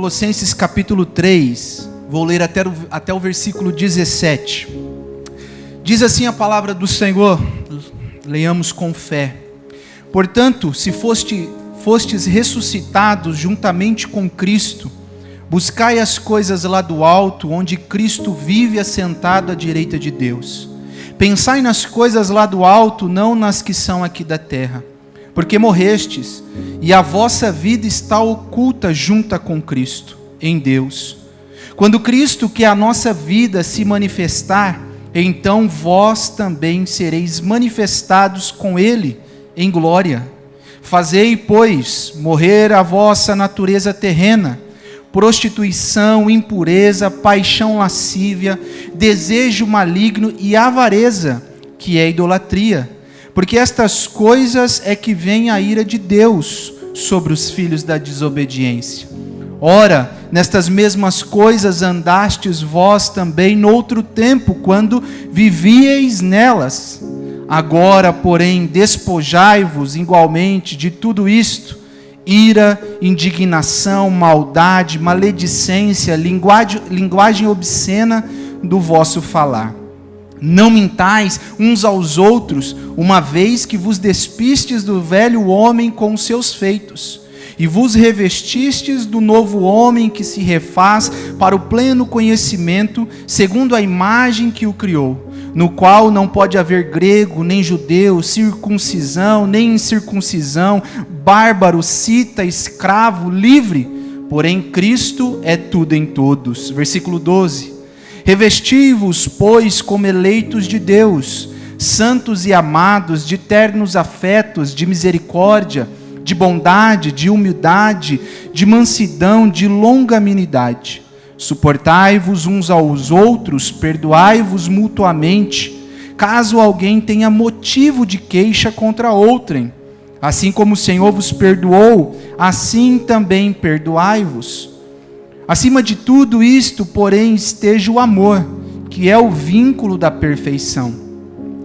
Colossenses capítulo 3, vou ler até o versículo 17. Diz assim a palavra do Senhor, leiamos com fé. Portanto, se fostes ressuscitados juntamente com Cristo, buscai as coisas lá do alto, onde Cristo vive assentado à direita de Deus. Pensai nas coisas lá do alto, não nas que são aqui da terra. Porque morrestes, e a vossa vida está oculta junta com Cristo, em Deus. Quando Cristo, que é a nossa vida, se manifestar, então vós também sereis manifestados com Ele em glória. Fazei, pois, morrer a vossa natureza terrena, prostituição, impureza, paixão lascívia, desejo maligno e avareza, que é idolatria. Porque estas coisas é que vem a ira de Deus sobre os filhos da desobediência. Ora, nestas mesmas coisas andastes vós também noutro tempo, quando vivieis nelas. Agora, porém, despojai-vos igualmente de tudo isto: ira, indignação, maldade, maledicência, linguagem obscena do vosso falar. Não mintais uns aos outros, uma vez que vos despistes do velho homem com os seus feitos, e vos revestistes do novo homem que se refaz para o pleno conhecimento, segundo a imagem que o criou, no qual não pode haver grego, nem judeu, circuncisão, nem incircuncisão, bárbaro, cita, escravo, livre, porém Cristo é tudo em todos. Versículo 12. Revesti-vos, pois, como eleitos de Deus, santos e amados, de ternos afetos, de misericórdia, de bondade, de humildade, de mansidão, de longanimidade. Suportai-vos uns aos outros, perdoai-vos mutuamente, caso alguém tenha motivo de queixa contra outrem. Assim como o Senhor vos perdoou, assim também perdoai-vos. Acima de tudo isto, porém, esteja o amor, que é o vínculo da perfeição.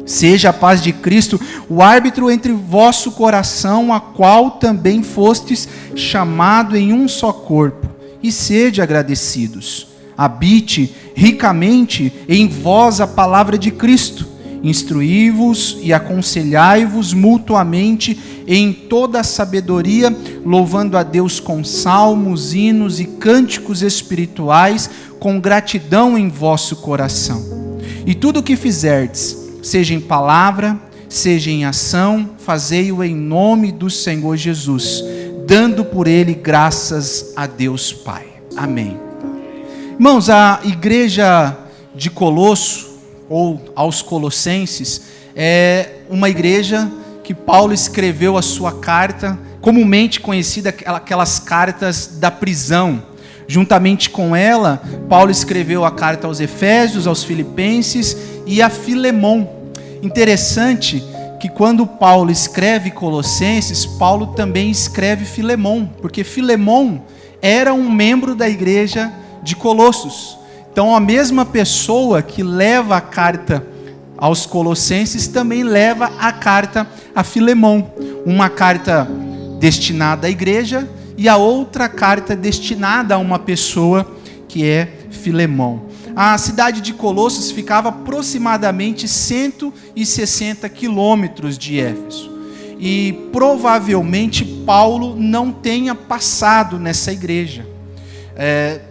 Seja a paz de Cristo o árbitro entre vosso coração, a qual também fostes chamado em um só corpo, e sede agradecidos. Habite ricamente em vós a palavra de Cristo. Instruí-vos e aconselhai-vos mutuamente em toda a sabedoria, louvando a Deus com salmos, hinos e cânticos espirituais, com gratidão em vosso coração. E tudo o que fizerdes, seja em palavra, seja em ação, fazei-o em nome do Senhor Jesus, dando por ele graças a Deus Pai. Amém. Irmãos, a igreja de Colosso, ou aos Colossenses, é uma igreja que Paulo escreveu a sua carta, comumente conhecida, aquelas cartas da prisão. Juntamente com ela, Paulo escreveu a carta aos Efésios, aos Filipenses e a Filemon. Interessante que quando Paulo escreve Colossenses, Paulo também escreve Filemon, porque Filemon era um membro da igreja de Colossos. Então a mesma pessoa que leva a carta aos Colossenses também leva a carta a Filemon. Uma carta destinada à igreja e a outra carta destinada a uma pessoa que é Filemon. A cidade de Colossos ficava aproximadamente 160 quilômetros de Éfeso. E provavelmente Paulo não tenha passado nessa igreja.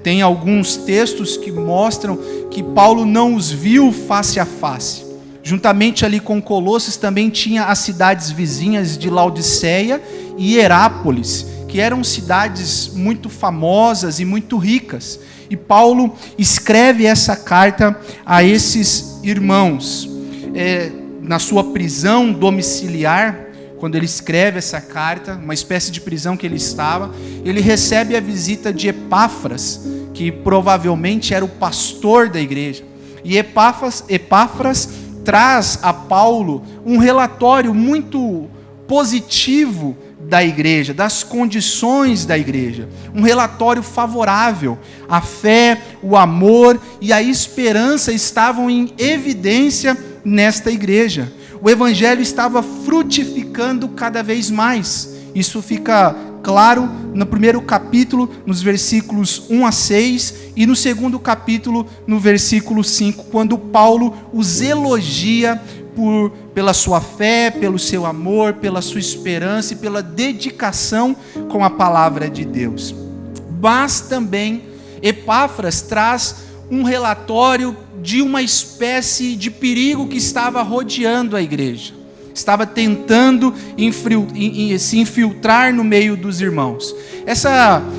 Tem alguns textos que mostram que Paulo não os viu face a face. Juntamente ali com Colossos também tinha as cidades vizinhas de Laodiceia e Herápolis, que eram cidades muito famosas e muito ricas. E Paulo escreve essa carta a esses irmãos. Na sua prisão domiciliar, quando ele escreve essa carta, uma espécie de prisão que ele estava, ele recebe a visita de Epáfras, que provavelmente era o pastor da igreja. E Epáfras traz a Paulo um relatório muito positivo da igreja, das condições da igreja. Um relatório favorável. A fé, o amor e a esperança estavam em evidência nesta igreja. O evangelho estava frutificando cada vez mais. Isso fica claro no primeiro capítulo, nos versículos 1 a 6, e no segundo capítulo, no versículo 5, quando Paulo os elogia pela sua fé, pelo seu amor, pela sua esperança e pela dedicação com a palavra de Deus. Mas também Epáfras traz um relatório de uma espécie de perigo que estava rodeando a igreja. Estava tentando se infiltrar no meio dos irmãos.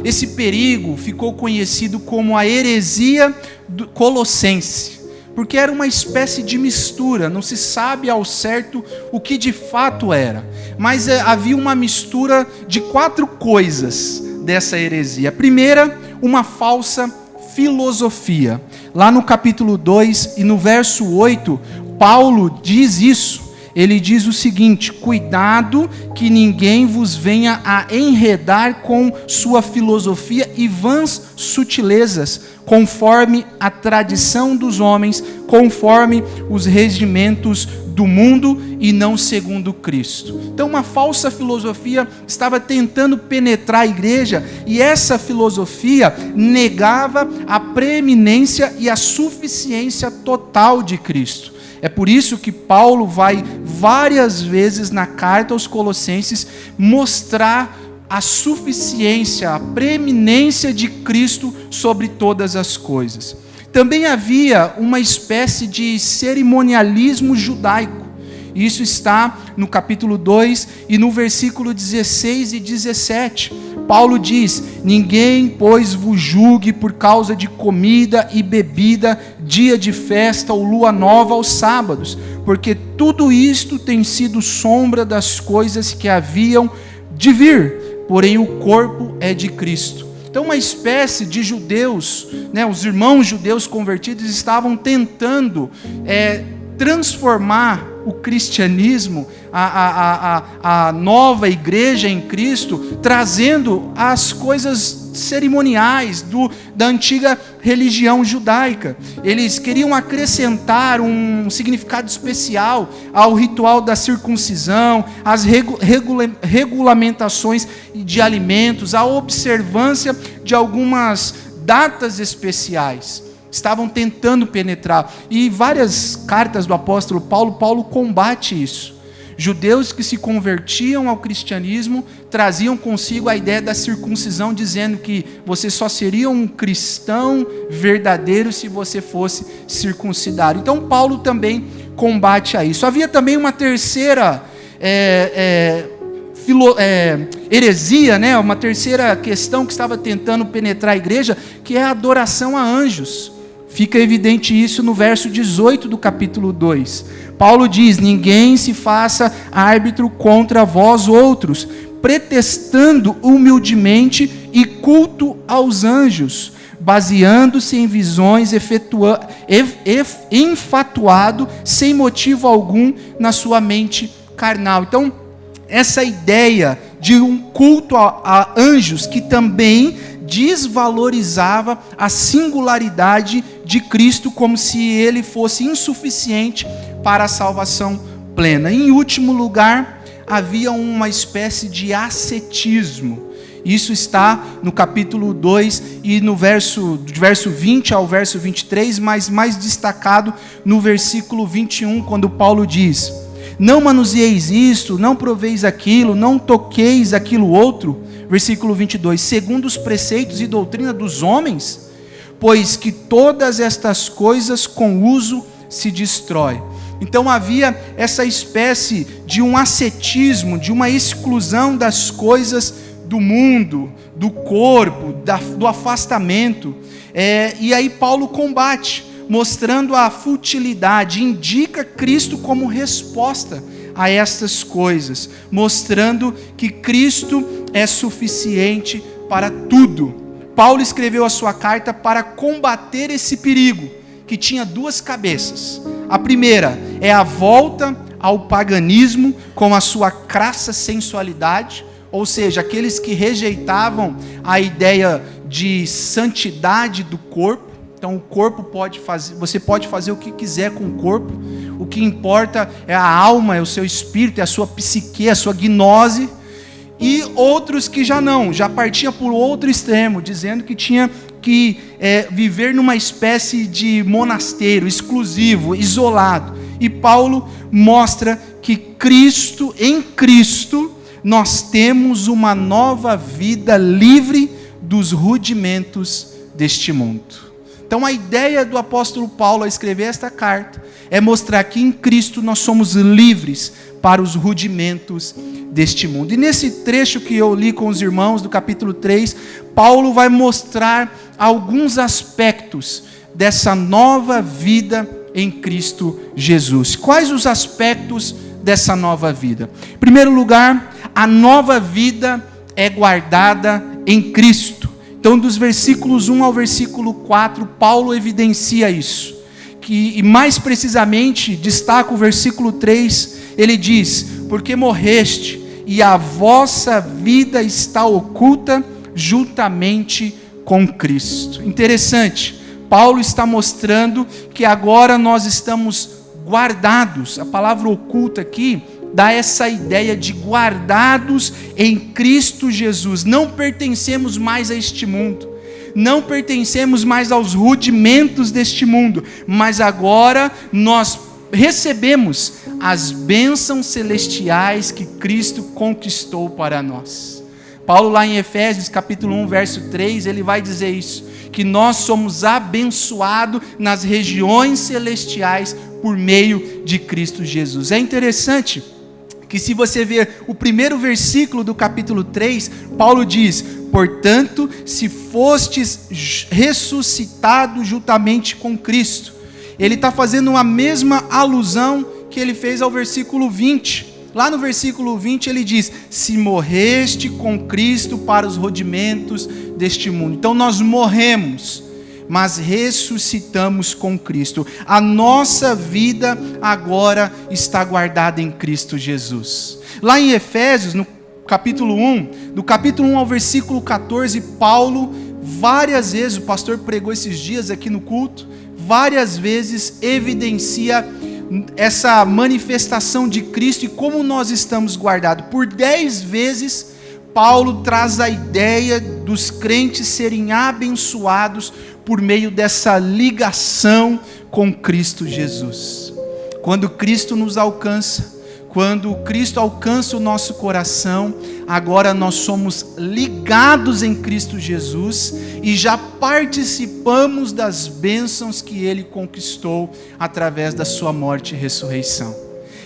Esse perigo ficou conhecido como a heresia colossense, porque era uma espécie de mistura, não se sabe ao certo o que de fato era, mas havia uma mistura de 4 coisas dessa heresia. A primeira, uma falsa filosofia. Lá no capítulo 2 e no verso 8, Paulo diz isso. Ele diz o seguinte: cuidado que ninguém vos venha a enredar com sua filosofia e vãs sutilezas, conforme a tradição dos homens, conforme os regimentos do mundo e não segundo Cristo. Então uma falsa filosofia estava tentando penetrar a igreja, e essa filosofia negava a preeminência e a suficiência total de Cristo. É por isso que Paulo vai várias vezes na carta aos Colossenses mostrar a suficiência, a preeminência de Cristo sobre todas as coisas. Também havia uma espécie de cerimonialismo judaico. Isso está no capítulo 2 e no versículo 16 e 17. Paulo diz: ninguém, pois, vos julgue por causa de comida e bebida, dia de festa ou lua nova aos sábados, porque tudo isto tem sido sombra das coisas que haviam de vir, porém o corpo é de Cristo. Então uma espécie de judeus, os irmãos judeus convertidos estavam tentando transformar o cristianismo, a nova igreja em Cristo, trazendo as coisas cerimoniais da antiga religião judaica. Eles queriam acrescentar um significado especial ao ritual da circuncisão, às regulamentações de alimentos, à observância de algumas datas especiais. Estavam tentando penetrar, e várias cartas do apóstolo Paulo combate isso. Judeus que se convertiam ao cristianismo traziam consigo a ideia da circuncisão, dizendo que você só seria um cristão verdadeiro se você fosse circuncidado. Então Paulo também combate a isso. Havia também uma terceira heresia, uma terceira questão que estava tentando penetrar a igreja, que é a adoração a anjos. Fica evidente isso no verso 18 do capítulo 2. Paulo diz: ninguém se faça árbitro contra vós outros, pretextando humildemente e culto aos anjos, baseando-se em visões, enfatuado, sem motivo algum, na sua mente carnal. Então, essa ideia de um culto a anjos, que também desvalorizava a singularidade de Cristo, como se ele fosse insuficiente para a salvação plena. E, em último lugar, havia uma espécie de ascetismo. Isso está no capítulo 2 e do verso 20 ao verso 23, mas mais destacado no versículo 21, quando Paulo diz: não manuseieis isto, não proveis aquilo, não toqueis aquilo outro. Versículo 22, segundo os preceitos e doutrina dos homens, pois que todas estas coisas com uso se destrói. Então havia essa espécie de um ascetismo, de uma exclusão das coisas do mundo, do corpo, do afastamento. E aí Paulo combate, mostrando a futilidade, indica Cristo como resposta a estas coisas, mostrando que Cristo é suficiente para tudo. Paulo escreveu a sua carta para combater esse perigo, que tinha 2 cabeças. A primeira é a volta ao paganismo com a sua crassa sensualidade, ou seja, aqueles que rejeitavam a ideia de santidade do corpo. Então o corpo você pode fazer o que quiser com o corpo, o que importa é a alma, é o seu espírito, é a sua psique, a sua gnose. e outros que já partia por outro extremo, dizendo que tinha que viver numa espécie de monasterio exclusivo, isolado. E Paulo mostra que em Cristo, nós temos uma nova vida livre dos rudimentos deste mundo. Então a ideia do apóstolo Paulo a escrever esta carta é mostrar que em Cristo nós somos livres para os rudimentos deste mundo. E nesse trecho que eu li com os irmãos do capítulo 3, Paulo vai mostrar alguns aspectos dessa nova vida em Cristo Jesus. Quais os aspectos dessa nova vida? Em primeiro lugar, a nova vida é guardada em Cristo. Então, dos versículos 1 ao versículo 4, Paulo evidencia isso. E mais precisamente, destaca o versículo 3, ele diz: porque morreste, e a vossa vida está oculta juntamente com Cristo. Interessante, Paulo está mostrando que agora nós estamos guardados. A palavra oculta aqui dá essa ideia de guardados em Cristo Jesus. Não pertencemos mais a este mundo, não pertencemos mais aos rudimentos deste mundo, mas agora nós recebemos as bênçãos celestiais que Cristo conquistou para nós. Paulo lá em Efésios capítulo 1, verso 3, ele vai dizer isso, que nós somos abençoados nas regiões celestiais por meio de Cristo Jesus. É interessante que se você ver o primeiro versículo do capítulo 3, Paulo diz: portanto, se fostes ressuscitados juntamente com Cristo. Ele está fazendo a mesma alusão que ele fez ao versículo 20. Lá no versículo 20 ele diz: se morreste com Cristo para os rudimentos deste mundo. Então nós morremos, mas ressuscitamos com Cristo. A nossa vida agora está guardada em Cristo Jesus. Lá em Efésios, no capítulo 1, do capítulo 1 ao versículo 14, Paulo, várias vezes, o pastor pregou esses dias aqui no culto, várias vezes evidencia essa manifestação de Cristo e como nós estamos guardados. Por 10 vezes, Paulo traz a ideia dos crentes serem abençoados por meio dessa ligação com Cristo Jesus. Quando Cristo nos alcança, quando Cristo alcança o nosso coração, agora nós somos ligados em Cristo Jesus e já participamos das bênçãos que Ele conquistou através da sua morte e ressurreição.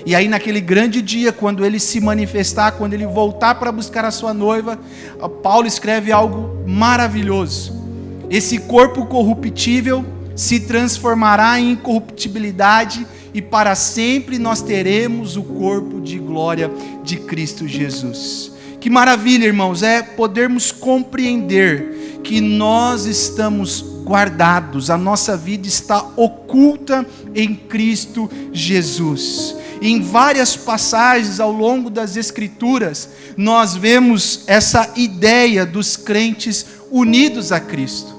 E aí naquele grande dia, quando Ele se manifestar, quando Ele voltar para buscar a sua noiva, Paulo escreve algo maravilhoso. Esse corpo corruptível se transformará em incorruptibilidade e para sempre nós teremos o corpo de glória de Cristo Jesus. Que maravilha, irmãos, é podermos compreender que nós estamos guardados, a nossa vida está oculta em Cristo Jesus. Em várias passagens ao longo das Escrituras, nós vemos essa ideia dos crentes unidos a Cristo.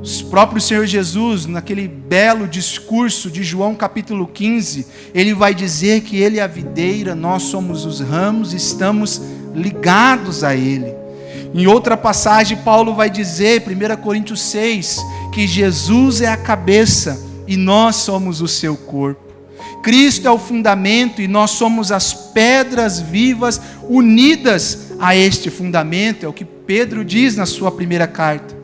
O próprio Senhor Jesus, naquele belo discurso de João capítulo 15, ele vai dizer que Ele é a videira, nós somos os ramos, estamos ligados a Ele. Em outra passagem, Paulo vai dizer, 1 Coríntios 6, que Jesus é a cabeça e nós somos o seu corpo. Cristo é o fundamento e nós somos as pedras vivas unidas a este fundamento, é o que Pedro diz na sua primeira carta.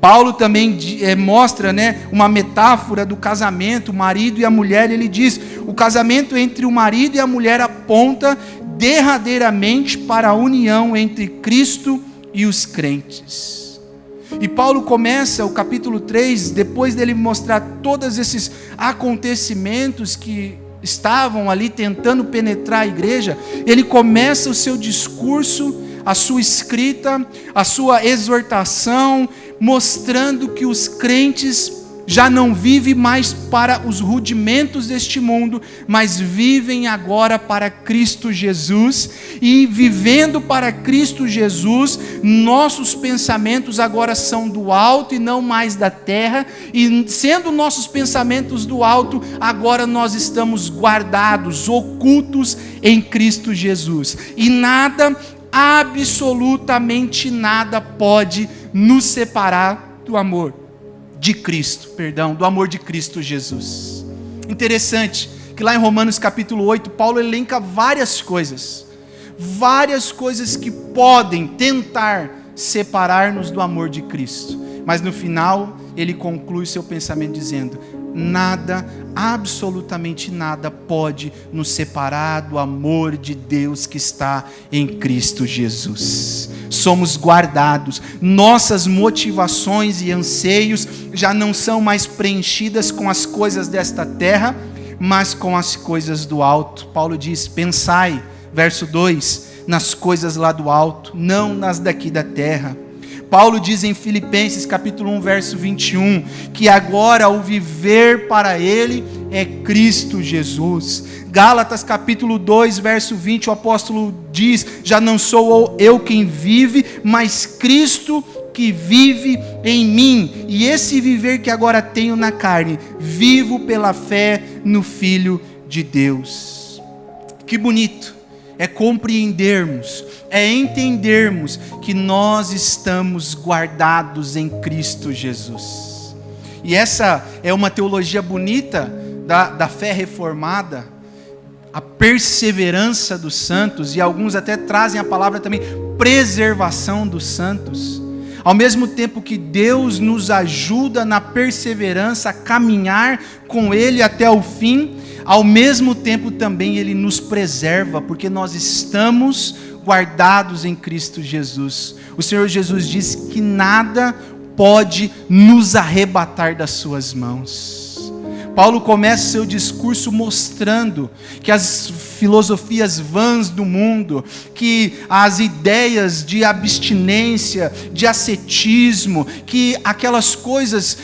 Paulo também mostra, uma metáfora do casamento, o marido e a mulher. Ele diz: o casamento entre o marido e a mulher aponta derradeiramente para a união entre Cristo e os crentes. E Paulo começa o capítulo 3, depois dele mostrar todos esses acontecimentos que estavam ali tentando penetrar a igreja, ele começa o seu discurso, a sua escrita, a sua exortação, mostrando que os crentes já não vivem mais para os rudimentos deste mundo, mas vivem agora para Cristo Jesus, e vivendo para Cristo Jesus, nossos pensamentos agora são do alto e não mais da terra, e sendo nossos pensamentos do alto, agora nós estamos guardados, ocultos em Cristo Jesus, e nada absolutamente nada pode nos separar do amor de Cristo, do amor de Cristo Jesus. Interessante que lá em Romanos capítulo 8, Paulo elenca várias coisas que podem tentar separar-nos do amor de Cristo. Mas no final, ele conclui seu pensamento dizendo: nada, absolutamente nada pode nos separar do amor de Deus que está em Cristo Jesus. Somos guardados, nossas motivações e anseios já não são mais preenchidas com as coisas desta terra, mas com as coisas do alto. Paulo diz: pensai, verso 2, nas coisas lá do alto, não nas daqui da terra. Paulo diz em Filipenses capítulo 1, verso 21, que agora o viver para ele é Cristo Jesus. Gálatas capítulo 2, verso 20, o apóstolo diz: já não sou eu quem vive, mas Cristo que vive em mim. E esse viver que agora tenho na carne, vivo pela fé no Filho de Deus. Que bonito é compreendermos, é entendermos que nós estamos guardados em Cristo Jesus. E essa é uma teologia bonita da fé reformada, a perseverança dos santos, e alguns até trazem a palavra também, preservação dos santos. Ao mesmo tempo que Deus nos ajuda na perseverança a caminhar com Ele até o fim, ao mesmo tempo também Ele nos preserva, porque nós estamos guardados em Cristo Jesus. O Senhor Jesus disse que nada pode nos arrebatar das suas mãos. Paulo começa seu discurso mostrando que as filosofias vãs do mundo, que as ideias de abstinência, de ascetismo, que aquelas coisas,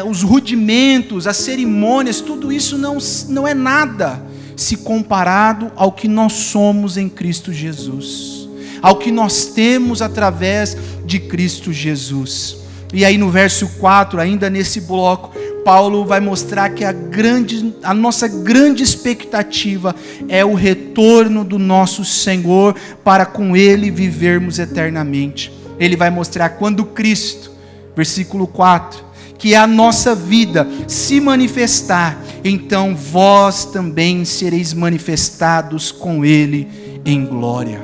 os rudimentos, as cerimônias, tudo isso não é nada se comparado ao que nós somos em Cristo Jesus, ao que nós temos através de Cristo Jesus. E aí no verso 4, ainda nesse bloco, Paulo vai mostrar que a nossa grande expectativa é o retorno do nosso Senhor, para com Ele vivermos eternamente. Ele vai mostrar quando Cristo, versículo 4, que a nossa vida se manifestar, então vós também sereis manifestados com Ele em glória.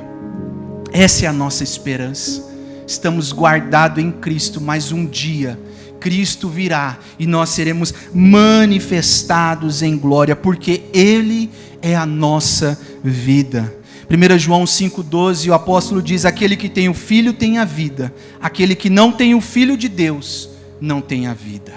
Essa é a nossa esperança. Estamos guardados em Cristo, mas um dia Cristo virá e nós seremos manifestados em glória, porque Ele é a nossa vida. 1 João 5,12, o apóstolo diz: aquele que tem o Filho tem a vida, aquele que não tem o Filho de Deus não tem a vida.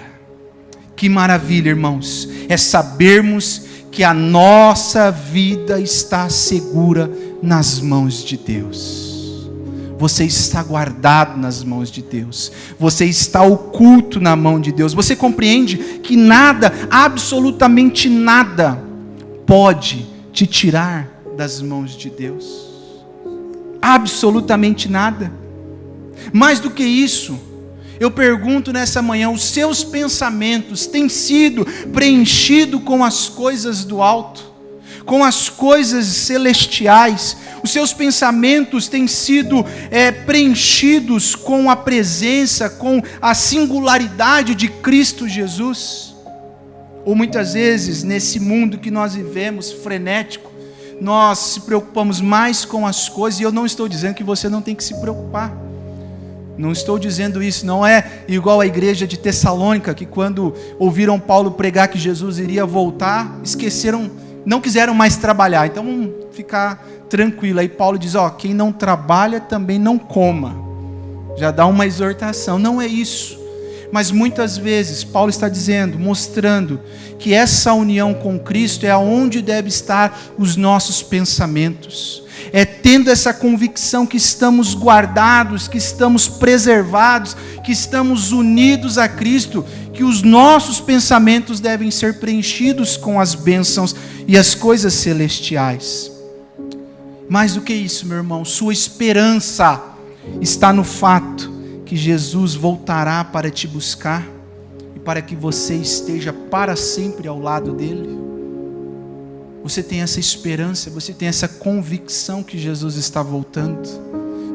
Que maravilha, irmãos, é sabermos que a nossa vida está segura nas mãos de Deus. Você está guardado nas mãos de Deus. Você está oculto na mão de Deus. Você compreende que nada, absolutamente nada, pode te tirar das mãos de Deus? Absolutamente nada. Mais do que isso, eu pergunto nessa manhã: os seus pensamentos têm sido preenchidos com as coisas do alto, com as coisas celestiais? Os seus pensamentos têm sido preenchidos com a presença, com a singularidade de Cristo Jesus? Ou muitas vezes, nesse mundo que nós vivemos, frenético, nós se preocupamos mais com as coisas, e eu não estou dizendo que você não tem que se preocupar. Não estou dizendo isso, não é igual a igreja de Tessalônica, que quando ouviram Paulo pregar que Jesus iria voltar, esqueceram, não quiseram mais trabalhar. Então vamos ficar tranquilo. Aí Paulo diz: quem não trabalha também não coma. Já dá uma exortação. Não é isso. Mas muitas vezes Paulo está dizendo, mostrando que essa união com Cristo é aonde deve estar os nossos pensamentos. É tendo essa convicção que estamos guardados, que estamos preservados, que estamos unidos a Cristo, que os nossos pensamentos devem ser preenchidos com as bênçãos e as coisas celestiais. Mais do que isso, meu irmão, sua esperança está no fato que Jesus voltará para te buscar e para que você esteja para sempre ao lado dele. Você tem essa esperança, você tem essa convicção que Jesus está voltando.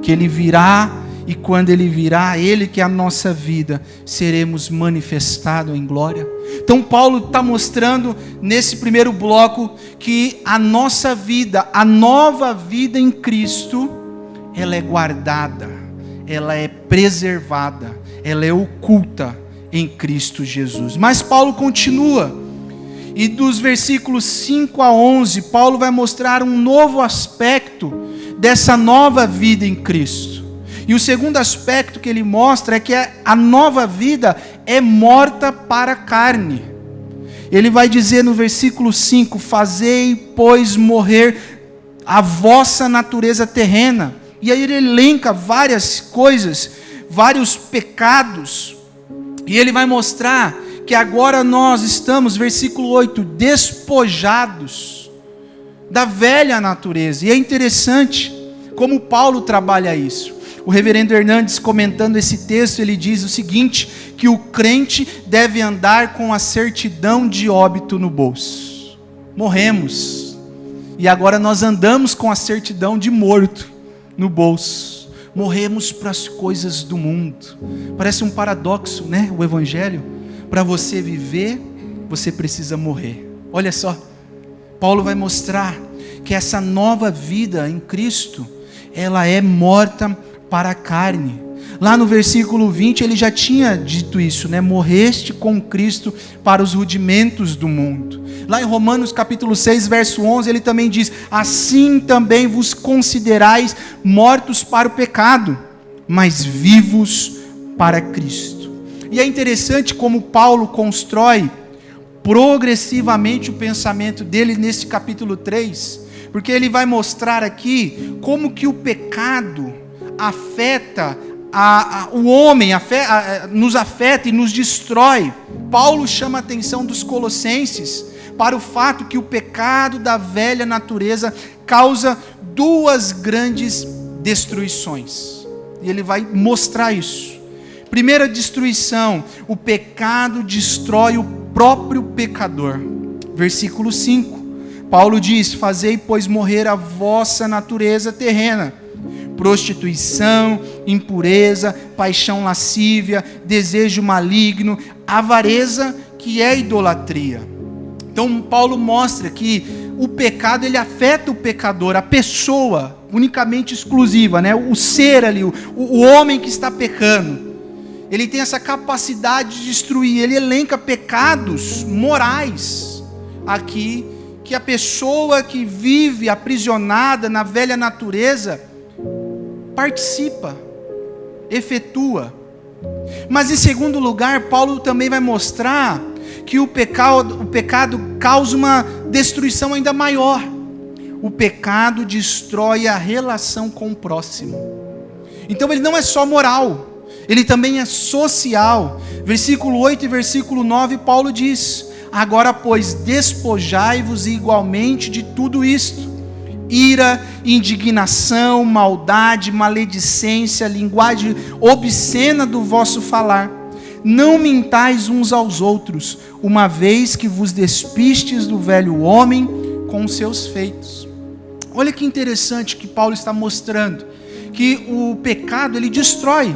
que Ele virá, e quando Ele virá, Ele que é a nossa vida, seremos manifestados em glória. Então Paulo está mostrando nesse primeiro bloco que a nossa vida, a nova vida em Cristo, ela é guardada, ela é preservada, ela é oculta em Cristo Jesus. Mas Paulo continua, e dos versículos 5 a 11, Paulo vai mostrar um novo aspecto dessa nova vida em Cristo. E o segundo aspecto que ele mostra é que a nova vida é morta para a carne. Ele vai dizer no versículo 5, fazei, pois, morrer a vossa natureza terrena. E aí ele elenca várias coisas, vários pecados. E ele vai mostrar que agora nós estamos, versículo 8, despojados da velha natureza. E é interessante como Paulo trabalha isso. O reverendo Hernandes, comentando esse texto, ele diz o seguinte, que o crente deve andar com a certidão de óbito no bolso. Morremos, e agora nós andamos com a certidão de morto no bolso. Morremos para as coisas do mundo. Parece um paradoxo, né? O evangelho. Para você viver, você precisa morrer. Olha só, Paulo vai mostrar que essa nova vida em Cristo, ela é morta para a carne. Lá no versículo 20 ele já tinha dito isso, né? Morreste com Cristo para os rudimentos do mundo. Lá em Romanos capítulo 6, verso 11, ele também diz, assim também vos considerais mortos para o pecado, mas vivos para Cristo. E é interessante como Paulo constrói progressivamente o pensamento dele nesse capítulo 3, porque ele vai mostrar aqui como que o pecado afeta o homem, nos afeta e nos destrói. Paulo chama a atenção dos colossenses para o fato que o pecado da velha natureza causa duas grandes destruições. E ele vai mostrar isso. Primeira destruição, o pecado destrói o próprio pecador. Versículo 5, Paulo diz, fazei, pois, morrer a vossa natureza terrena, prostituição, impureza, paixão lascívia, desejo maligno, avareza, que é idolatria. Então Paulo mostra que o pecado, ele afeta o pecador, a pessoa unicamente exclusiva, né? O ser ali, o homem que está pecando. Ele tem essa capacidade de destruir, ele elenca pecados morais aqui, que a pessoa que vive aprisionada na velha natureza participa, efetua. Mas em segundo lugar, Paulo também vai mostrar que o pecado causa uma destruição ainda maior. O pecado destrói a relação com o próximo. Então ele não é só moral, ele também é social. Versículo 8 e versículo 9, Paulo diz, agora, pois, despojai-vos igualmente de tudo isto, ira, indignação, maldade, maledicência, linguagem obscena do vosso falar. Não mintais uns aos outros, uma vez que vos despistes do velho homem com seus feitos. Olha que interessante que Paulo está mostrando, que o pecado, ele destrói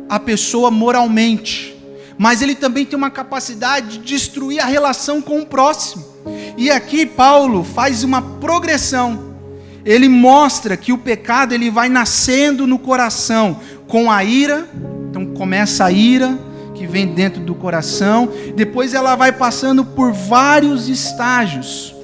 a pessoa moralmente, mas ele também tem uma capacidade de destruir a relação com o próximo. E aqui Paulo faz uma progressão. Ele mostra que o pecado, ele vai nascendo no coração com a ira. Então começa a ira que vem dentro do coração, depois ela vai passando por vários estágios: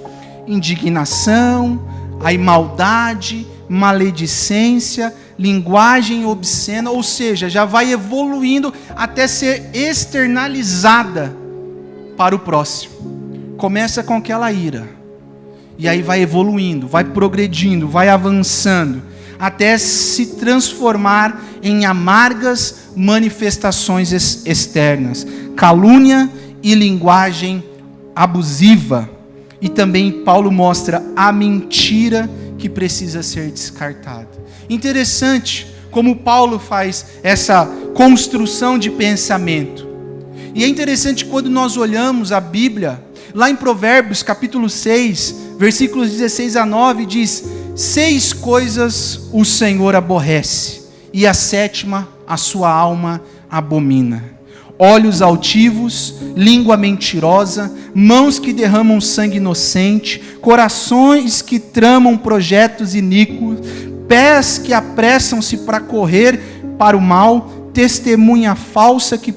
indignação, aí maldade, maledicência, linguagem obscena, ou seja, já vai evoluindo até ser externalizada para o próximo. Começa com aquela ira, e aí vai evoluindo, vai progredindo, vai avançando, até se transformar em amargas manifestações externas, calúnia e linguagem abusiva. E também Paulo mostra a mentira que precisa ser descartada. Interessante como Paulo faz essa construção de pensamento. E é interessante quando nós olhamos a Bíblia, lá em Provérbios capítulo 6, versículos 16 a 9, diz: 6 coisas o Senhor aborrece, e a 7ª a sua alma abomina: olhos altivos, língua mentirosa, mãos que derramam sangue inocente, corações que tramam projetos iníquos, pés que apressam-se para correr para o mal, testemunha falsa que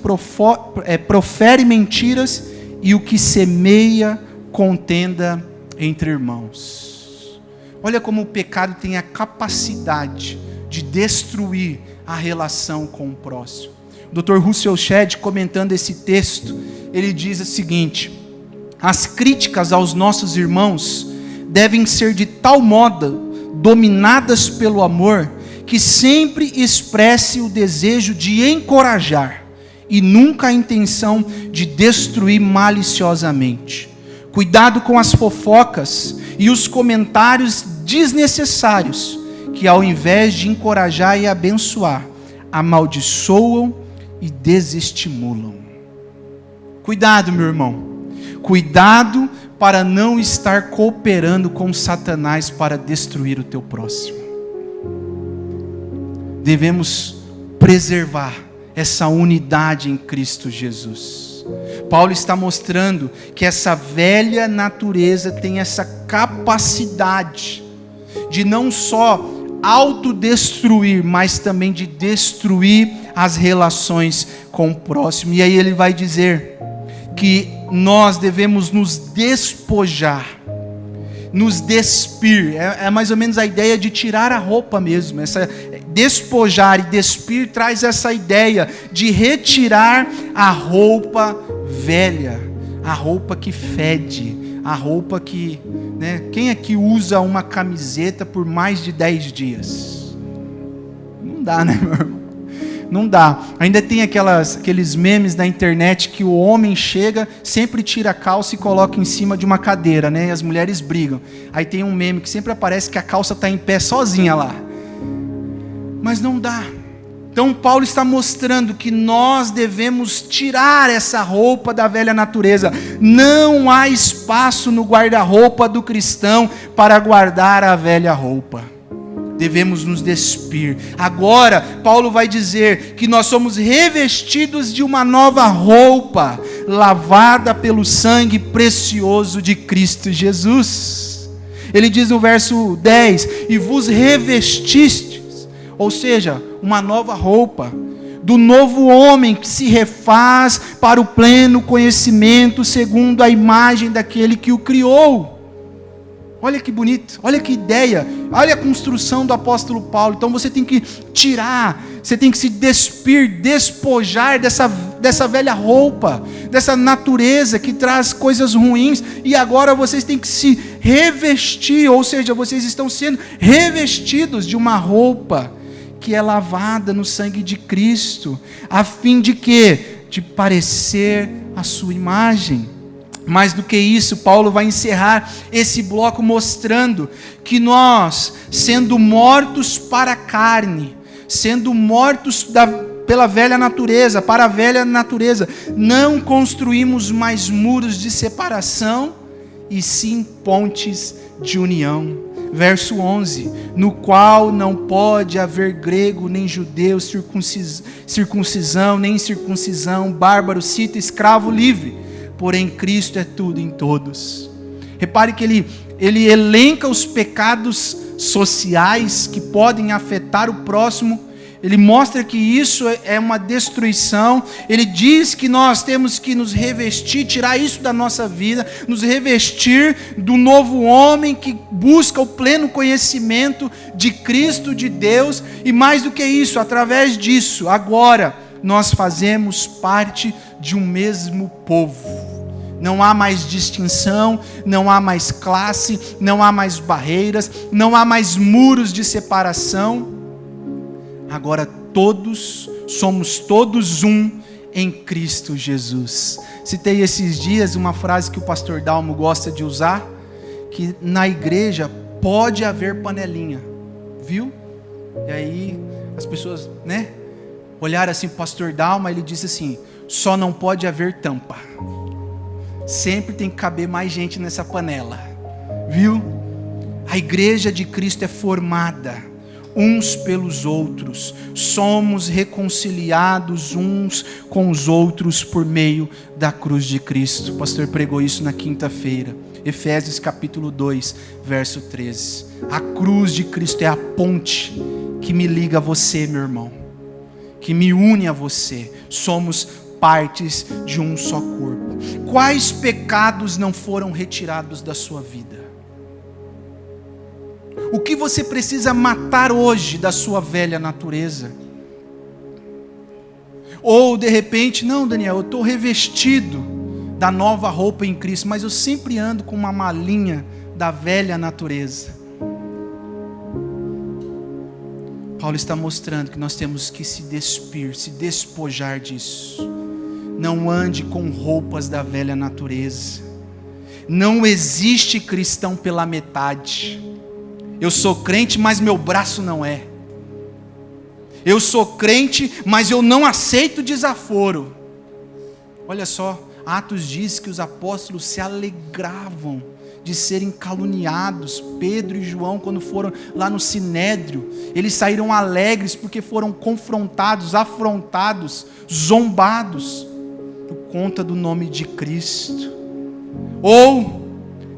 profere mentiras, e o que semeia contenda entre irmãos. Olha como o pecado tem a capacidade de destruir a relação com o próximo. O Dr. Russell Shedd, comentando esse texto, ele diz o seguinte: as críticas aos nossos irmãos devem ser de tal modo dominadas pelo amor, que sempre expresse o desejo de encorajar e nunca a intenção de destruir maliciosamente. Cuidado com as fofocas e os comentários desnecessários, que ao invés de encorajar e abençoar, amaldiçoam e desestimulam. Cuidado, meu irmão. Cuidado para não estar cooperando com Satanás para destruir o teu próximo. Devemos preservar essa unidade em Cristo Jesus. Paulo está mostrando que essa velha natureza tem essa capacidade de não só autodestruir, mas também de destruir as relações com o próximo. E aí ele vai dizer que nós devemos nos despojar, nos despir. É mais ou menos a ideia de tirar a roupa mesmo. Essa despojar e despir traz essa ideia de retirar a roupa velha, a roupa que fede, a roupa que, né? Quem aqui usa uma camiseta por mais de 10 dias? Não dá, né, meu irmão? Não dá. Ainda tem aqueles memes na internet que o homem chega, sempre tira a calça e coloca em cima de uma cadeira, né? E as mulheres brigam. Aí tem um meme que sempre aparece que a calça está em pé sozinha lá. Mas não dá. Então Paulo está mostrando que nós devemos tirar essa roupa da velha natureza. Não há espaço no guarda-roupa do cristão para guardar a velha roupa. Devemos nos despir. Agora, Paulo vai dizer que nós somos revestidos de uma nova roupa, lavada pelo sangue precioso de Cristo Jesus. Ele diz no verso 10: e vos revestistes, ou seja, uma nova roupa, do novo homem que se refaz para o pleno conhecimento, segundo a imagem daquele que o criou. Olha que bonito, olha que ideia, olha a construção do apóstolo Paulo. Então você tem que tirar, você tem que se despir, despojar dessa velha roupa, dessa natureza que traz coisas ruins, e agora vocês têm que se revestir, ou seja, vocês estão sendo revestidos de uma roupa que é lavada no sangue de Cristo, a fim de quê? De parecer a sua imagem. Mais do que isso, Paulo vai encerrar esse bloco mostrando que nós, sendo mortos para a carne, sendo mortos pela velha natureza, para a velha natureza, não construímos mais muros de separação, e sim pontes de união. Verso 11: no qual não pode haver grego nem judeu, circuncisão nem incircuncisão, bárbaro, cita, escravo, livre, porém Cristo é tudo em todos. Repare que ele elenca os pecados sociais que podem afetar o próximo. Ele mostra que isso é uma destruição. Ele diz que nós temos que nos revestir, tirar isso da nossa vida, nos revestir do novo homem que busca o pleno conhecimento de Cristo, de Deus. E mais do que isso, através disso, agora nós fazemos parte de um mesmo povo. Não há mais distinção, não há mais classe, não há mais barreiras, não há mais muros de separação. Agora somos todos um em Cristo Jesus. Citei esses dias uma frase que o pastor Dalmo gosta de usar, que na igreja pode haver panelinha, viu? E aí as pessoas, né, olharam assim para o pastor Dalmo, ele disse assim: só não pode haver tampa. Sempre tem que caber mais gente nessa panela, viu? A igreja de Cristo é formada uns pelos outros. Somos reconciliados uns com os outros por meio da cruz de Cristo. O pastor pregou isso na quinta-feira. Efésios capítulo 2, verso 13. A cruz de Cristo é a ponte que me liga a você, meu irmão, que me une a você. Somos partes de um só corpo. Quais pecados não foram retirados da sua vida? O que você precisa matar hoje da sua velha natureza? Ou de repente, não, Daniel, eu estou revestido da nova roupa em Cristo, mas eu sempre ando com uma malinha da velha natureza. Paulo está mostrando que nós temos que se despir, se despojar disso. Não ande com roupas da velha natureza. Não existe cristão pela metade. Eu sou crente, mas meu braço não é. Eu sou crente, mas eu não aceito desaforo. Olha só, Atos diz que os apóstolos se alegravam de serem caluniados. Pedro e João, quando foram lá no Sinédrio, eles saíram alegres porque foram confrontados, afrontados, zombados, por conta do nome de Cristo. Ou,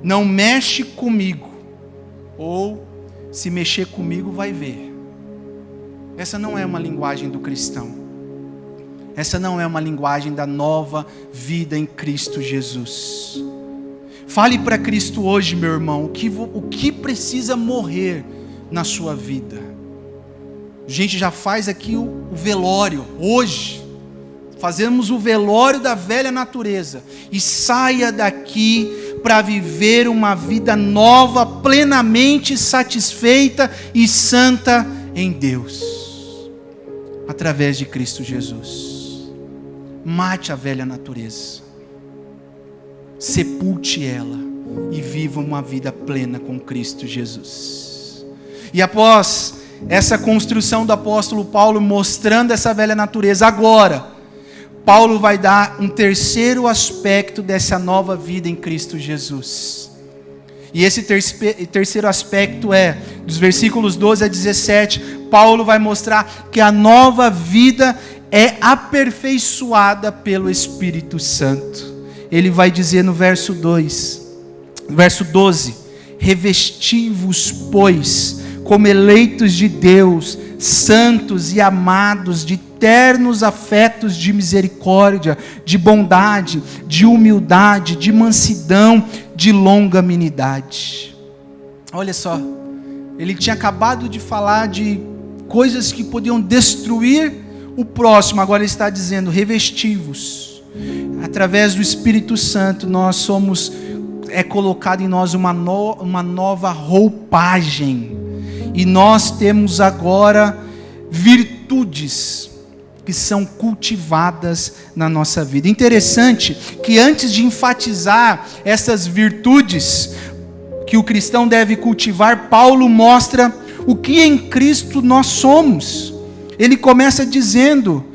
não mexe comigo, ou, se mexer comigo vai ver. Essa não é uma linguagem do cristão. Essa não é uma linguagem da nova vida em Cristo Jesus. Fale para Cristo hoje, meu irmão, o que precisa morrer na sua vida. A gente já faz aqui o velório, hoje. Fazemos o velório da velha natureza. E saia daqui para viver uma vida nova, plenamente satisfeita e santa em Deus. Através de Cristo Jesus. Mate a velha natureza, sepulte ela e viva uma vida plena com Cristo Jesus. E após essa construção do apóstolo Paulo mostrando essa velha natureza, agora Paulo vai dar um terceiro aspecto dessa nova vida em Cristo Jesus. E esse terceiro aspecto é, dos versículos 12 a 17, Paulo vai mostrar que a nova vida é aperfeiçoada pelo Espírito Santo. Ele vai dizer no verso 12: revesti-vos, pois, como eleitos de Deus, santos e amados, de ternos afetos de misericórdia, de bondade, de humildade, de mansidão, de longanimidade. Olha só, ele tinha acabado de falar de coisas que podiam destruir o próximo, agora ele está dizendo, revesti-vos. Através do Espírito Santo, é colocado em nós uma nova roupagem. E nós temos agora virtudes que são cultivadas na nossa vida. Interessante que antes de enfatizar essas virtudes que o cristão deve cultivar, Paulo mostra o que em Cristo nós somos. Ele começa dizendo,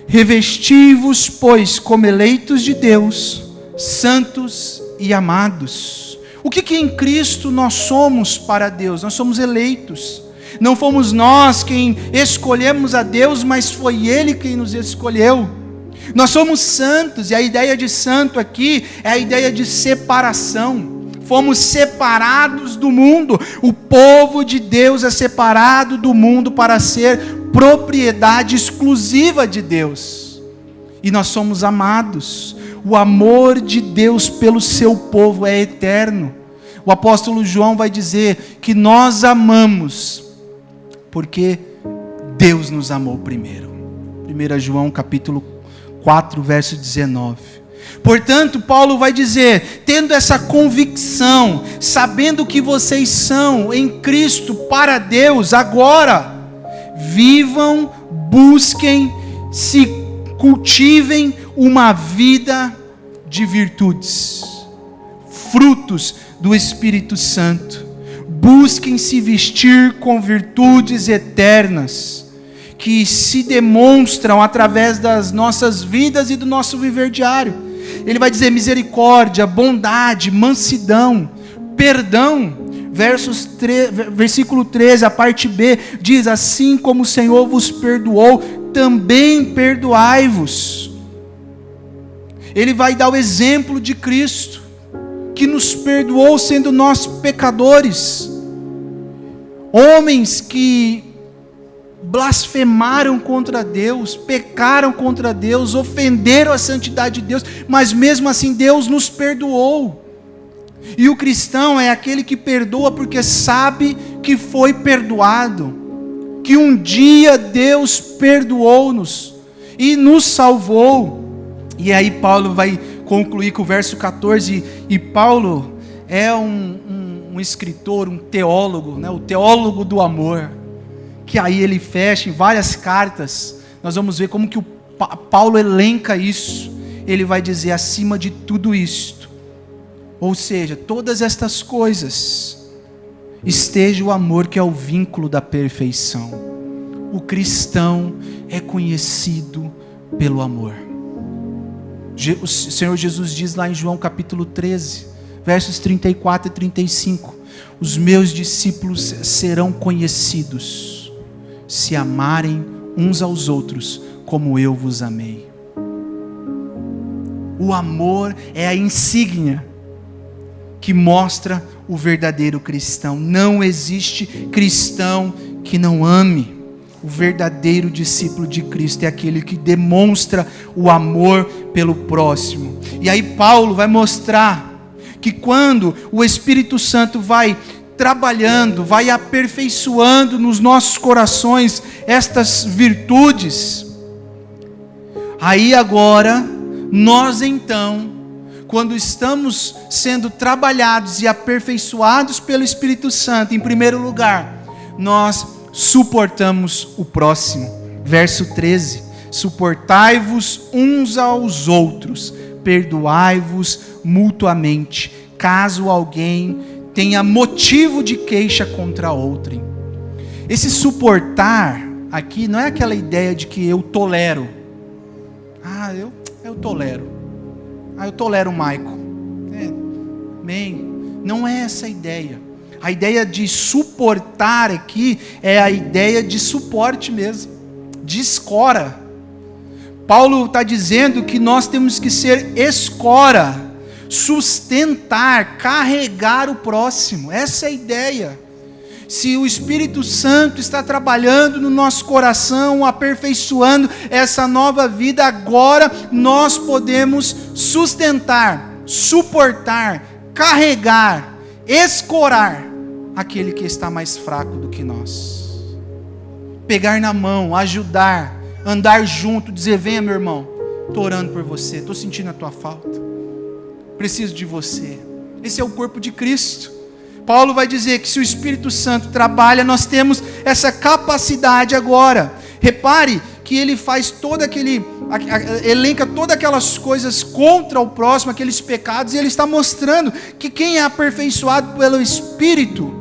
revesti-vos, pois, como eleitos de Deus, santos e amados. O que em Cristo nós somos para Deus? Nós somos eleitos. Não fomos nós quem escolhemos a Deus, mas foi Ele quem nos escolheu. Nós somos santos, e a ideia de santo aqui é a ideia de separação. Fomos separados do mundo. O povo de Deus é separado do mundo para ser propriedade exclusiva de Deus. E nós somos amados. O amor de Deus pelo seu povo é eterno. O apóstolo João vai dizer que nós amamos porque Deus nos amou primeiro. 1 João capítulo 4, verso 19. Portanto, Paulo vai dizer, tendo essa convicção, sabendo que vocês são em Cristo para Deus, agora, vivam, busquem, se cultivem uma vida de virtudes, frutos do Espírito Santo. Busquem se vestir com virtudes eternas, que se demonstram através das nossas vidas e do nosso viver diário. Ele vai dizer misericórdia, bondade, mansidão, perdão, versículo 13, a parte B, diz: assim como o Senhor vos perdoou, também perdoai-vos. Ele vai dar o exemplo de Cristo, que nos perdoou sendo nós pecadores, homens que blasfemaram contra Deus, pecaram contra Deus, ofenderam a santidade de Deus, mas mesmo assim Deus nos perdoou. E o cristão é aquele que perdoa porque sabe que foi perdoado, que um dia Deus perdoou-nos e nos salvou. E aí Paulo vai concluir com o verso 14, e Paulo é um escritor, um teólogo, né? O teólogo do amor, que aí ele fecha em várias cartas. Nós vamos ver como que o Paulo elenca isso. Ele vai dizer: acima de tudo isto, ou seja, todas estas coisas, esteja o amor, que é o vínculo da perfeição. O cristão é conhecido pelo amor. O Senhor Jesus diz lá em João capítulo 13, versos 34 e 35, os meus discípulos serão conhecidos se amarem uns aos outros como eu vos amei. O amor é a insígnia que mostra o verdadeiro cristão. Não existe cristão que não ame. O verdadeiro discípulo de Cristo é aquele que demonstra o amor pelo próximo. E aí Paulo vai mostrar que quando o Espírito Santo vai trabalhando, vai aperfeiçoando nos nossos corações estas virtudes, aí agora, nós então, quando estamos sendo trabalhados e aperfeiçoados pelo Espírito Santo, em primeiro lugar, nós suportamos o próximo. Verso 13: suportai-vos uns aos outros, perdoai-vos mutuamente, caso alguém tenha motivo de queixa contra outrem. Esse suportar aqui não é aquela ideia de que eu tolero. Eu tolero. Eu tolero o Maico. Não é essa a ideia. A ideia de suportar aqui é a ideia de suporte mesmo, de escora. Paulo está dizendo que nós temos que ser escora, sustentar, carregar o próximo. Essa é a ideia. Se o Espírito Santo está trabalhando no nosso coração, aperfeiçoando essa nova vida, agora nós podemos sustentar, suportar, carregar, escorar aquele que está mais fraco do que nós. Pegar na mão, ajudar, andar junto, dizer: venha meu irmão, estou orando por você, estou sentindo a tua falta, preciso de você. Esse é o corpo de Cristo. Paulo vai dizer que se o Espírito Santo trabalha, nós temos essa capacidade agora. Repare que ele faz elenca todas aquelas coisas contra o próximo, aqueles pecados, e ele está mostrando que quem é aperfeiçoado pelo Espírito,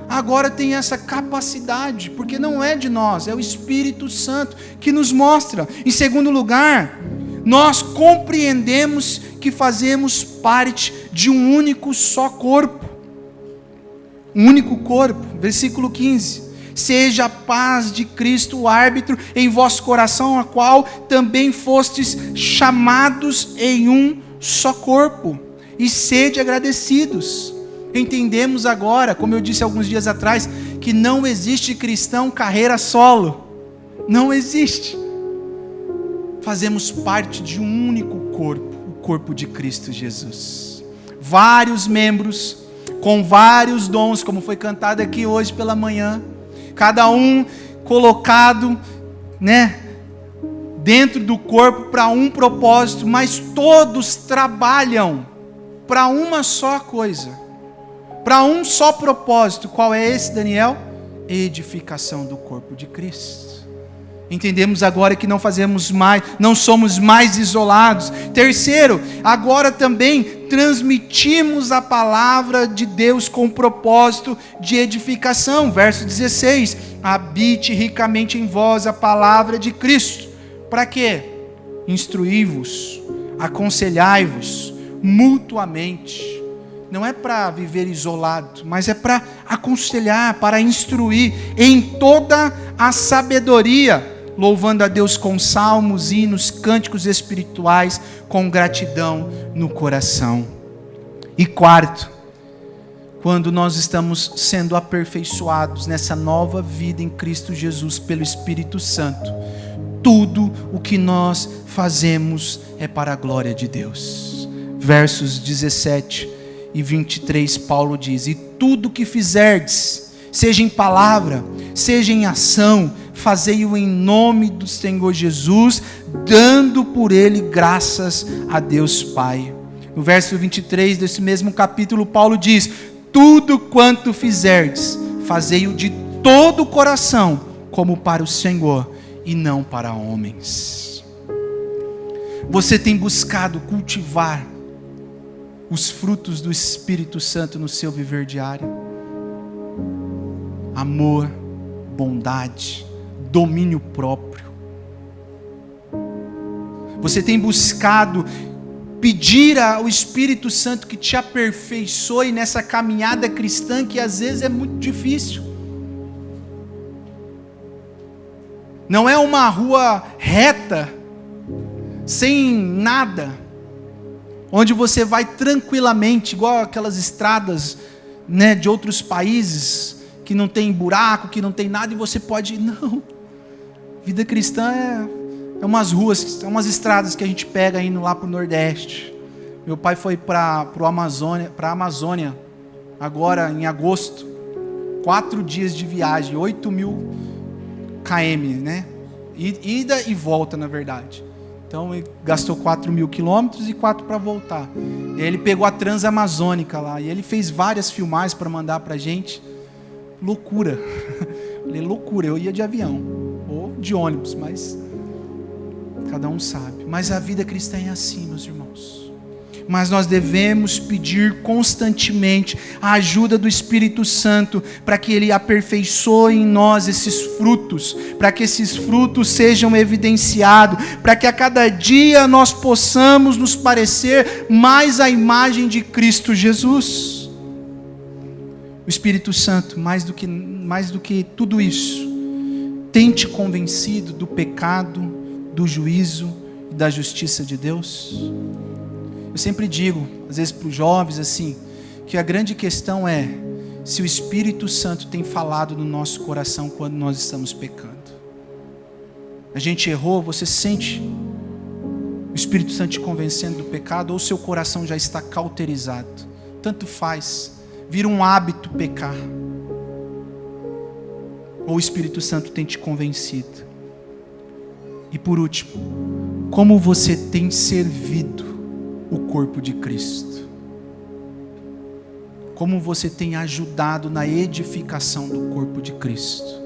agora tem essa capacidade, porque não é de nós, é o Espírito Santo que nos mostra. Em segundo lugar, nós compreendemos que fazemos parte de um único só corpo. Um único corpo. Versículo 15. Seja a paz de Cristo o árbitro em vosso coração, a qual também fostes chamados em um só corpo, e sede agradecidos. Entendemos agora, como eu disse alguns dias atrás, que não existe cristão carreira solo. Não existe. Fazemos parte de um único corpo, o corpo de Cristo Jesus. Vários membros, com vários dons, como foi cantado aqui hoje pela manhã, cada um colocado, dentro do corpo para um propósito, mas todos trabalham para uma só coisa, para um só propósito. Qual é esse, Daniel? Edificação do corpo de Cristo. Entendemos agora que não somos mais isolados. Terceiro, agora também transmitimos a palavra de Deus com propósito de edificação. Verso 16: habite ricamente em vós a palavra de Cristo. Para quê? Instruí-vos, aconselhai-vos mutuamente. não é para viver isolado, mas é para aconselhar, para instruir em toda a sabedoria, louvando a Deus com salmos, hinos, cânticos espirituais, com gratidão no coração. E quarto, quando nós estamos sendo aperfeiçoados nessa nova vida em Cristo Jesus pelo Espírito Santo, tudo o que nós fazemos é para a glória de Deus. Versos 17 e 23, Paulo diz: e tudo o que fizerdes, seja em palavra, seja em ação, fazei-o em nome do Senhor Jesus, dando por ele graças a Deus Pai. No verso 23 desse mesmo capítulo, Paulo diz: tudo quanto fizerdes, fazei-o de todo o coração, como para o Senhor e não para homens. Você tem buscado cultivar os frutos do Espírito Santo no seu viver diário? Amor, bondade, domínio próprio. Você tem buscado pedir ao Espírito Santo que te aperfeiçoe nessa caminhada cristã que às vezes é muito difícil. Não é uma rua reta, sem nada, onde você vai tranquilamente, igual aquelas estradas, né, de outros países, que não tem buraco, que não tem nada, e você pode ir. Não. Vida cristã é umas ruas, umas estradas que a gente pega indo lá para o Nordeste. Meu pai foi para a Amazônia, agora em agosto, 4 dias de viagem, 8.000 km, né? Ida e volta, na verdade. Então ele gastou 4.000 quilômetros e 4 para voltar. E aí ele pegou a Transamazônica lá, e ele fez várias filmagens para mandar para a gente. Loucura. Falei, loucura, eu ia de avião, ou de ônibus, mas cada um sabe. Mas a vida cristã é assim, meus irmãos. Mas nós devemos pedir constantemente a ajuda do Espírito Santo para que Ele aperfeiçoe em nós esses frutos, para que esses frutos sejam evidenciados, para que a cada dia nós possamos nos parecer mais à imagem de Cristo Jesus. O Espírito Santo, mais do que tudo isso, tem te convencido do pecado, do juízo e da justiça de Deus? Eu sempre digo, às vezes para os jovens assim, que a grande questão é se o Espírito Santo tem falado no nosso coração quando nós estamos pecando. A gente errou, você sente o Espírito Santo te convencendo do pecado, ou seu coração já está cauterizado? Tanto faz, vira um hábito pecar. Ou o Espírito Santo tem te convencido? E por último, como você tem servido o corpo de Cristo? Como você tem ajudado na edificação do corpo de Cristo?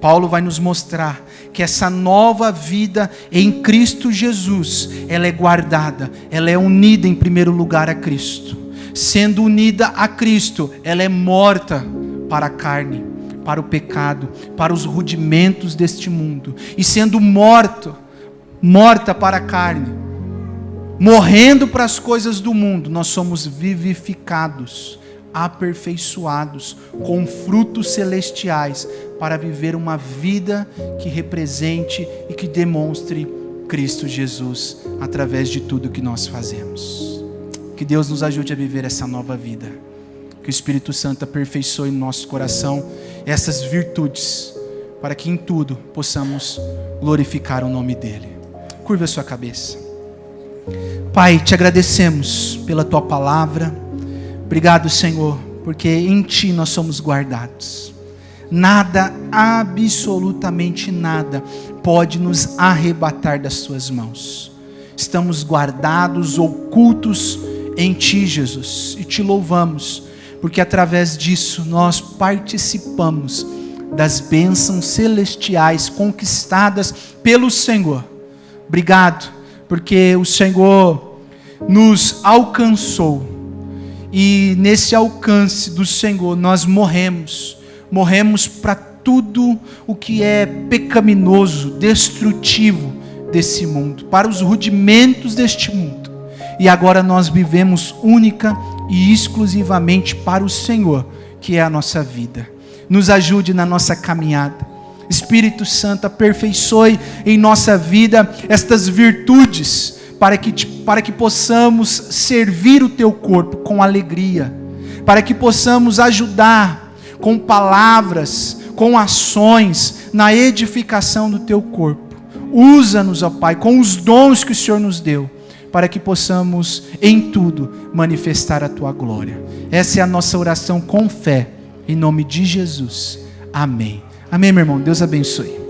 Paulo vai nos mostrar que essa nova vida em Cristo Jesus, ela é guardada, ela é unida em primeiro lugar a Cristo. Sendo unida a Cristo, ela é morta para a carne, para o pecado, para os rudimentos deste mundo. E sendo morta para a carne, morrendo para as coisas do mundo, nós somos vivificados, aperfeiçoados, com frutos celestiais, para viver uma vida que represente e que demonstre Cristo Jesus, através de tudo que nós fazemos. Que Deus nos ajude a viver essa nova vida. Que o Espírito Santo aperfeiçoe no nosso coração essas virtudes, para que em tudo possamos glorificar o nome dEle. Curva a sua cabeça. Pai, te agradecemos pela Tua palavra. Obrigado, Senhor, porque em Ti nós somos guardados. Nada, absolutamente nada, pode nos arrebatar das Tuas mãos. Estamos guardados, ocultos em Ti, Jesus, e Te louvamos, porque através disso nós participamos das bênçãos celestiais conquistadas pelo Senhor. Obrigado, porque o Senhor nos alcançou, e nesse alcance do Senhor nós morremos para tudo o que é pecaminoso, destrutivo desse mundo, para os rudimentos deste mundo, e agora nós vivemos única e exclusivamente para o Senhor, que é a nossa vida. Nos ajude na nossa caminhada. Espírito Santo, aperfeiçoe em nossa vida estas virtudes, para que possamos servir o Teu corpo com alegria, para que possamos ajudar com palavras, com ações, na edificação do Teu corpo. Usa-nos, ó Pai, com os dons que o Senhor nos deu, para que possamos em tudo manifestar a Tua glória. Essa é a nossa oração com fé, em nome de Jesus. Amém. Amém, meu irmão. Deus abençoe.